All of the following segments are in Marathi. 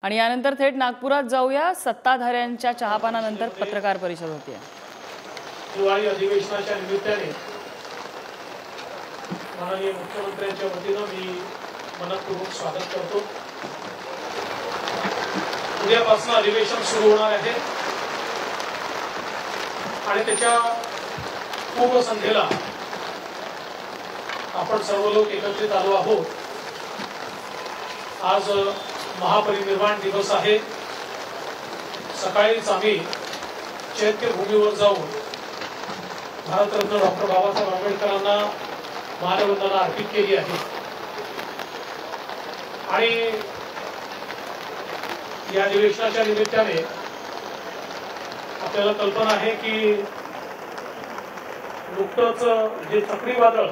आणि यानंतर थेट नागपुरात जाऊया। सत्ताधाऱ्यांच्या चहापानानंतर पत्रकार परिषद होती आहे। हिवाळी अधिवेशनाच्या निमित्ताने माननीय मुख्यमंत्र्यांच्या वतीने मी मनपूर्वक स्वागत करतो। उद्यापासून अधिवेशन सुरू होणार आहे आणि त्याच्या पूर्वसंध्येला आपण सर्व लोक एकत्रित आलो आहोत। आज महापरिनिर्वाण दिवस आहे। सकाळीच आम्ही चैत्यभूमीवर जाऊन भारतरत्न डॉक्टर बाबासाहेब आंबेडकरांना मानवंदना अर्पित केली आहे आणि या अधिवेशनाच्या निमित्ताने आपल्याला कल्पना आहे की नुकतंच जे चक्रीवादळ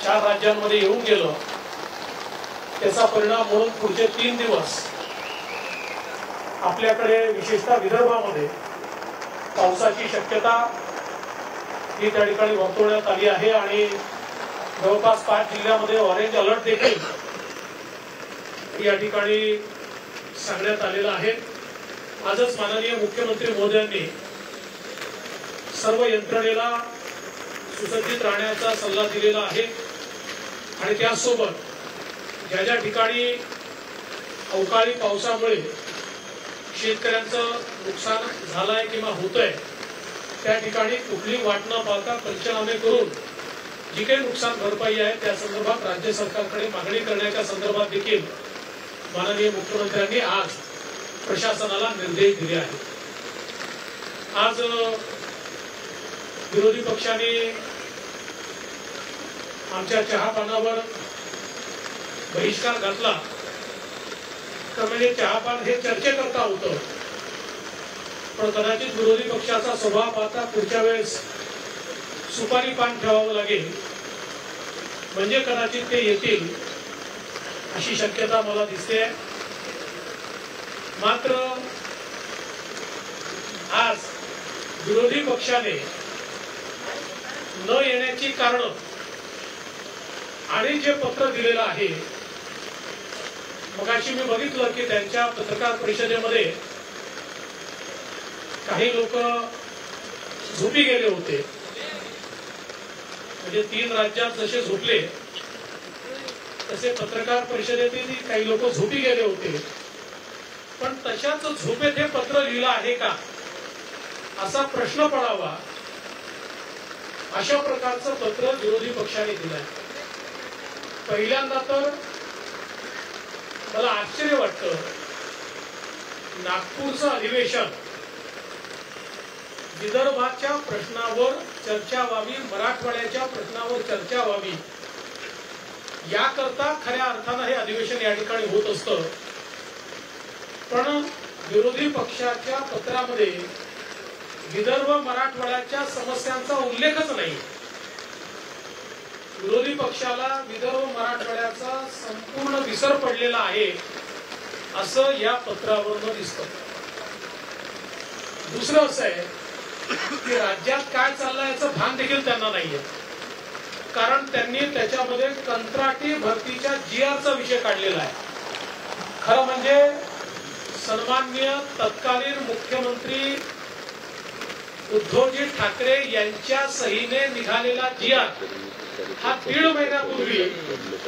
4 राज्यांमध्ये येऊन गेलं त्याचा परिणाम म्हणून पुढचे 3 दिवस आपल्याकडे विशेषतः विदर्भामध्ये पावसाची शक्यता ही त्या ठिकाणी वर्तवण्यात आली आहे आणि जवळपास 5 जिल्ह्यामध्ये ऑरेंज अलर्ट देखील या ठिकाणी सांगण्यात आलेला आहे। आजच माननीय मुख्यमंत्री महोदयांनी सर्व यंत्रणेला सुसज्जित राहण्याचा सल्ला दिलेला आहे आणि त्यासोबत ज्या ज्या ठिकाणी अवकाळी पावसामुळे शेतकऱ्यांचं नुकसान झालंय किंवा होतंय त्या ठिकाणी कुठली वाट न पाहता पंचनामे करून जी काही नुकसान भरपाई आहे त्या संदर्भात राज्य सरकारकडे मागणी करण्याच्या संदर्भात देखील माननीय मुख्यमंत्र्यांनी आज प्रशासनाला निर्देश दिले आहेत। आज विरोधी पक्षाने आमच्या चहापानावर बहिष्कार घातला तर म्हणजे चहापान हे चर्चेकरता होतं, पण कदाचित विरोधी पक्षाचा स्वभाव पाहता पुढच्या वेळेस सुपारी पान ठेवावं लागेल म्हणजे कदाचित ते येतील अशी शक्यता मला दिसते। मात्र आज विरोधी पक्षाने न येण्याची कारण आणि जे पत्र दिलेलं आहे मगाशी मी बघितलं की त्यांच्या पत्रकार परिषदेमध्ये काही लोक झोपी गेले होते, म्हणजे 3 राज्यात जसे झोपले तसे पत्रकार परिषदेतील काही लोक झोपी गेले होते, पण तशाच झोपेत हे पत्र लिहिलं आहे का असा प्रश्न पडावा अशा प्रकारचं पत्र विरोधी पक्षाने दिलंय। पहिल्यांदा तर मला आश्चर्य वाटतं, नागपूरचं अधिवेशन विदर्भाच्या प्रश्नावर चर्चा व्हावी, मराठवाड्याच्या प्रश्नावर चर्चा व्हावी याकरता खऱ्या अर्थानं हे अधिवेशन या ठिकाणी होत असतं, पण विरोधी पक्षाच्या पत्रामध्ये विदर्भ मराठवाड्याच्या समस्यांचा उल्लेखच नाही। विरोधी पक्षाला विदर्भ मराठवाड्याचा संपूर्ण विसर पडलेला आहे असं या पत्रावरून दिसतं। दुसरं असं आहे की राज्यात काय चाललंय याचं भान देखील त्यांना नाहीये, कारण त्यांनी त्याच्यामध्ये कंत्राटी भरतीच्या GRचा विषय काढलेला आहे। खरं म्हणजे सन्माननीय तत्कालीन मुख्यमंत्री उद्धवजी ठाकरे यांच्या सहीने निघालेला GR हा 1.5 महिन्यापूर्वी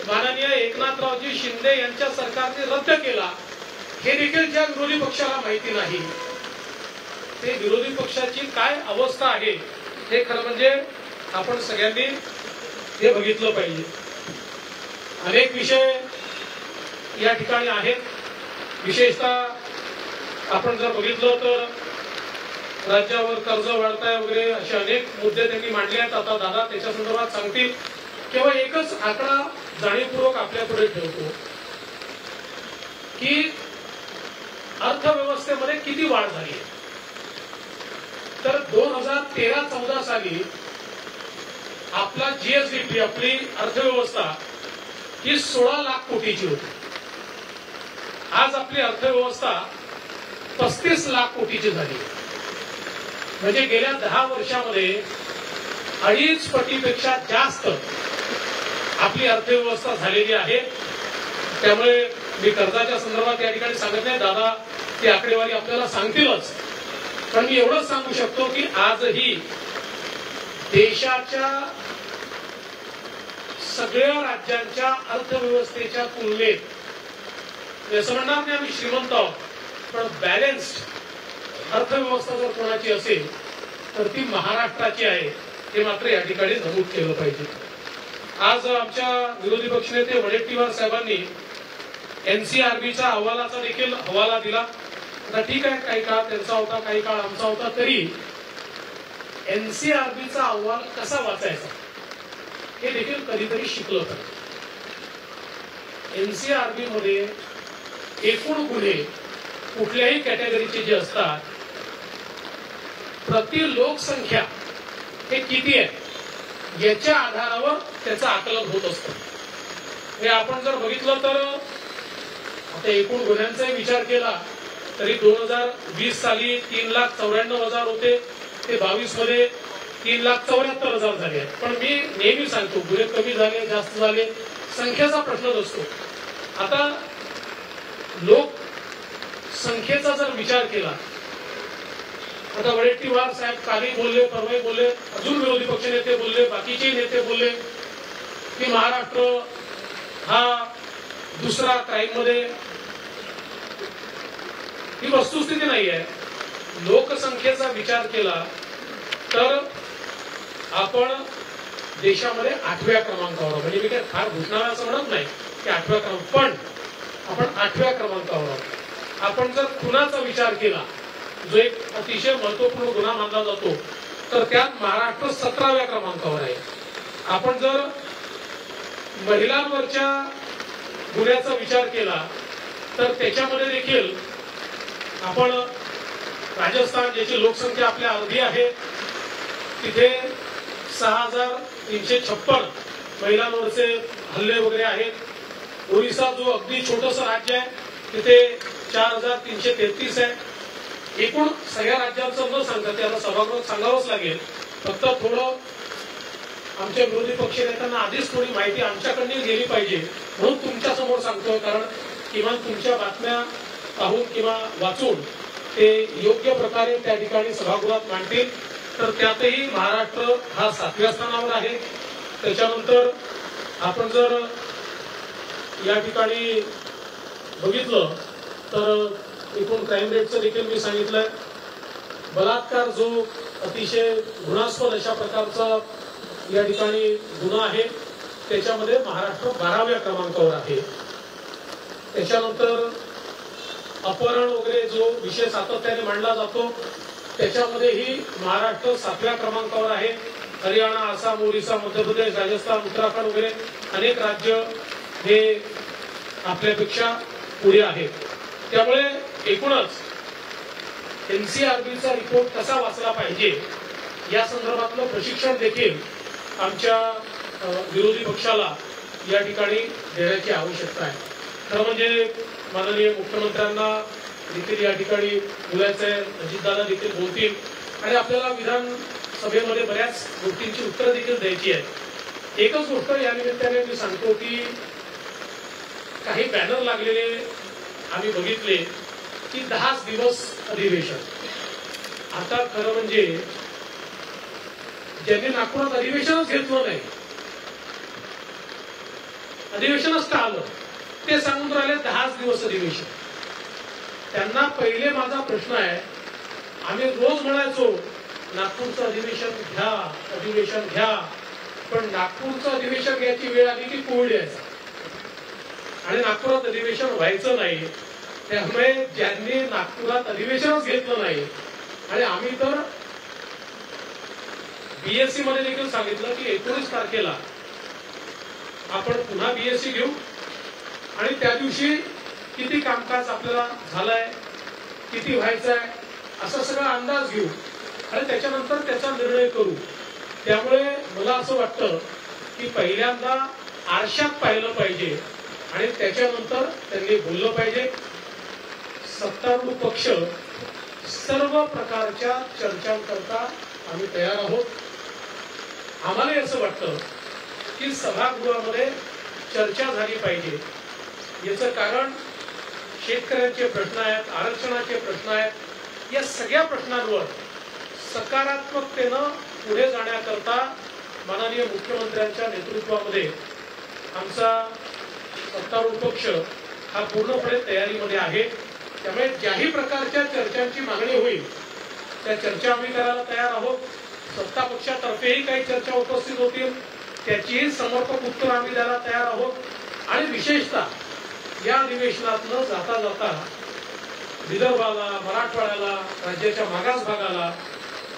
माननीय एकनाथरावजी शिंदे यांच्या सरकारने रद्द केला, हे देखील ज्या विरोधी पक्षाला माहिती नाही। ते विरोधी पक्षाची काय अवस्था आहे हे खरं म्हणजे आपण सगळ्यांनी हे बघितलं पाहिजे। अनेक विषय या ठिकाणी आहेत, विशेषतः आपण जर बघितलं तर राज्यावर कर्ज वाढताय वगैरे असे अनेक मुद्दे त्यांनी मांडले आहेत। आता दादा त्याच्या संदर्भात सांगतील। केवळ एकच आकडा जाणीवपूर्वक आपल्यापुढे ठेवतो की अर्थव्यवस्थेमध्ये किती वाढ झाली, तर 2013-14 साली आपला GSDP आपली अर्थव्यवस्था ही 16 लाख कोटीची होती। आज आपली अर्थव्यवस्था 35 लाख कोटीची झाली, म्हणजे गेल्या 10 वर्षामध्ये 2.5 पटीपेक्षा जास्त आपली अर्थव्यवस्था झालेली आहे। त्यामुळे मी कर्जाच्या संदर्भात या ठिकाणी सांगत नाही, दादा ती आकडेवारी आपल्याला सांगतीलच, पण मी एवढंच सांगू शकतो की आजही देशाच्या सगळ्या राज्यांच्या अर्थव्यवस्थेच्या तुलनेत असं म्हणणार नाही आम्ही श्रीमंत आहोत, पण बॅलन्स्ड अर्थव्यवस्था जर कोणाची असेल तर ती महाराष्ट्राची आहे, हे मात्र या ठिकाणी नमूद केलं पाहिजे. आज आमच्या विरोधी पक्षनेते वडेट्टीवार साहेबांनी एनसीआरबीच्या अहवालाचा देखील हवाला दिला. आता ठीक आहे, काही काळ त्यांचा होता, काही काळ आमचा होता, तरी एनसीआरबीचा अहवाल कसा वाचायचा हे देखील कधीतरी शिकलं पाहिजे. एनसीआरबी मध्ये एकूण गुन्हे कुठल्याही कॅटेगरीचे जे असतात प्रति लोकसंख्या हे किती आहे याच्या आधारावर त्याचं आकलन होत असतं. हे आपण जर बघितलं तर आता एकूण गुन्ह्यांचाही विचार केला तरी 2020 साली 3,94,000 होते, ते 22 मध्ये 3,74,000 झाले आहेत. पण मी नेहमी सांगतो गुन्हे कमी झाले जास्त झाले संख्येचा प्रश्नच असतो. आता लोक संख्येचा जर विचार केला, आता वडेट्टीवार साहेब कालही बोलले, परवाही बोलले, अजून विरोधी पक्ष नेते बोलले, बाकीचे नेते बोलले की महाराष्ट्र हा दुसरा क्राईम मध्ये, ही वस्तुस्थिती नाही आहे. लोकसंख्येचा विचार केला तर आपण देशामध्ये 8व्या क्रमांकावर, म्हणजे मी काय फार घुसणार असं म्हणत नाही की 8व्या क्रमांक, पण आपण 8व्या क्रमांकावर आहोत. आपण जर खुनाचा विचार केला जो एक अतिशय महत्वपूर्ण गुन्हा मानला जातो तर त्यात महाराष्ट्र 17व्या क्रमांकावर आहे. आपण जर महिलांवरच्या गुन्ह्याचा विचार केला तर त्याच्यामध्ये देखील आपण राजस्थान ज्याची लोकसंख्या आपल्या अर्धी आहे तिथे 6,356 महिलांवरचे हल्ले वगैरे आहेत. ओरिसा जो अगदी छोटस राज्य आहे तिथे 4,333 आहे. एकूण सगळ्या राज्यांचं न सांगता त्याला सभागृहात सांगावंच लागेल. फक्त थोडं आमच्या विरोधी पक्ष नेत्यांना आधीच थोडी माहिती आमच्याकडून गेली पाहिजे म्हणून तुमच्या समोर सांगतोय, कारण किमान तुमच्या बातम्या पाहून किंवा वाचून ते योग्य प्रकारे त्या ठिकाणी सभागृहात मांडतील. तर त्यातही महाराष्ट्र हा 7व्या स्थानावर आहे. त्याच्यानंतर आपण जर या ठिकाणी बघितलं तर एकूण क्राईम रेटचं देखील मी सांगितलंय. बलात्कार जो अतिशय गुन्हास्पद अशा प्रकारचा या ठिकाणी गुन्हा आहे त्याच्यामध्ये महाराष्ट्र 12व्या क्रमांकावर आहे. त्याच्यानंतर अपहरण वगैरे जो विषय सातत्याने मांडला जातो त्याच्यामध्येही महाराष्ट्र 7व्या क्रमांकावर आहे. हरियाणा, आसाम, ओरिसा, मध्य प्रदेश, राजस्थान, उत्तराखंड वगैरे अनेक राज्य हे आपल्यापेक्षा पुढे आहेत. त्यामुळे एकूणच एनसीआरबीचा रिपोर्ट कसा वाचला पाहिजे या संदर्भातलं प्रशिक्षण देखील आमच्या विरोधी पक्षाला या ठिकाणी देण्याची आवश्यकता आहे. खरं म्हणजे माननीय मुख्यमंत्र्यांना देखील या ठिकाणी बोलायचं आहे, अजितदादा देखील बोलतील आणि आपल्याला विधानसभेमध्ये बऱ्याच गोष्टींची उत्तरं देखील द्यायची आहेत. एकच गोष्ट या निमित्ताने मी सांगतो की काही बॅनर लागलेले आम्ही बघितले की 10 दिवस अधिवेशन. आता खरं म्हणजे ज्यांनी नागपुरात अधिवेशनच घेतलं नाही, अधिवेशनच का आलं ते सांगून राहिले 10 दिवस अधिवेशन. त्यांना पहिले माझा प्रश्न आहे, आम्ही रोज म्हणायचो नागपूरचं अधिवेशन घ्या, पण नागपूरचं अधिवेशन घ्यायची वेळ आली की कोविड यायचा आणि नागपुरात अधिवेशन व्हायचं नाही. त्यामुळे ज्यांनी नागपुरात अधिवेशनच घेतलं नाही आणि आम्ही तर बीएससी मध्ये देखील सांगितलं की 19 तारखेला आपण पुन्हा बीएससी घेऊ आणि त्या दिवशी किती कामकाज आपल्याला झालंय, किती व्हायचंय असा सगळा अंदाज घेऊ आणि त्याच्यानंतर त्याचा निर्णय करू. त्यामुळे मला असं वाटतं की पहिल्यांदा आरशात पाहिलं पाहिजे आणि त्याच्यानंतर त्यांनी बोललं पाहिजे. सत्तारूढ पक्ष सर्व प्रकारच्या चर्चांकरता आम्ही तयार आहोत. आम्हाला असं वाटतं की सभागृहामध्ये चर्चा झाली पाहिजे. याचं कारण शेतकऱ्यांचे प्रश्न आहेत, आरक्षणाचे प्रश्न आहेत. या सगळ्या प्रश्नांवर सकारात्मकतेनं पुढे जाण्याकरता माननीय मुख्यमंत्र्यांच्या नेतृत्वामध्ये आमचा सत्तारूढ पक्ष हा पूर्णपणे तयारीमध्ये आहे. त्यामुळे ज्याही प्रकारच्या चर्चांची मागणी होईल त्या चर्चा आम्ही करायला तयार आहोत. सत्ता पक्षातर्फेही काही चर्चा उपस्थित होतील त्याचीही समर्पक उत्तर आम्ही द्यायला तयार आहोत. आणि विशेषतः या अधिवेशनातनं जाता जाता विदर्भाला, मराठवाड्याला, राज्याच्या मागास भागाला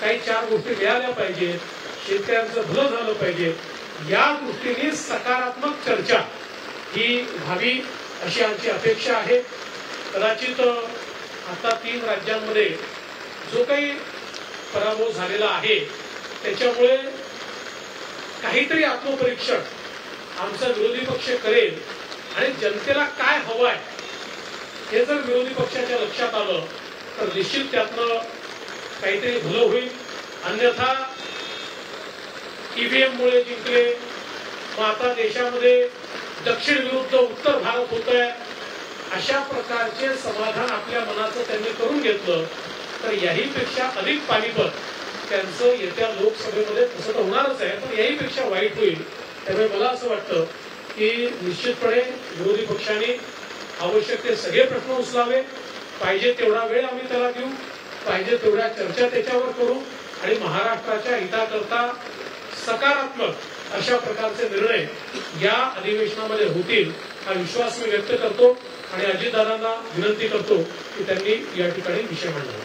काही 4 गोष्टी मिळाल्या पाहिजेत, शेतकऱ्यांचं भलं झालं पाहिजे, या दृष्टीने सकारात्मक चर्चा ही व्हावी अशी आमची अपेक्षा आहे. कदाचित आता 3 राज्यांमध्ये जो काही पराभव झालेला आहे त्याच्यामुळे काहीतरी आत्मपरीक्षण आमचा विरोधी पक्ष करेल आणि जनतेला काय हवं आहे हे जर विरोधी पक्षाच्या लक्षात आलं तर निश्चित त्यातनं काहीतरी भलं होईल. अन्यथा ईव्हीएम मुळे जिंकले, मग आता देशामध्ये दक्षिण विरुद्ध उत्तर भारत होत आहे, अशा प्रकारचे समाधान आपल्या मनाचं त्यांनी करून घेतलं तर याहीपेक्षा अधिक पानिपत त्यांचं येत्या लोकसभेमध्ये तसं तर होणारच आहे, पण याहीपेक्षा वाईट होईल. त्यामुळे मला असं वाटतं की निश्चितपणे विरोधी पक्षांनी आवश्यक ते सगळे प्रश्न उचलावे, पाहिजे तेवढा वेळ आम्ही त्याला देऊ, पाहिजे तेवढ्या चर्चा त्याच्यावर करू आणि महाराष्ट्राच्या हिताकरता सकारात्मक अशा प्रकारचे निर्णय या अधिवेशनामध्ये होतील हा विश्वास मी व्यक्त करतो आणि अजितदादांना विनंती करतो की त्यांनी या ठिकाणी विषय मांडावा.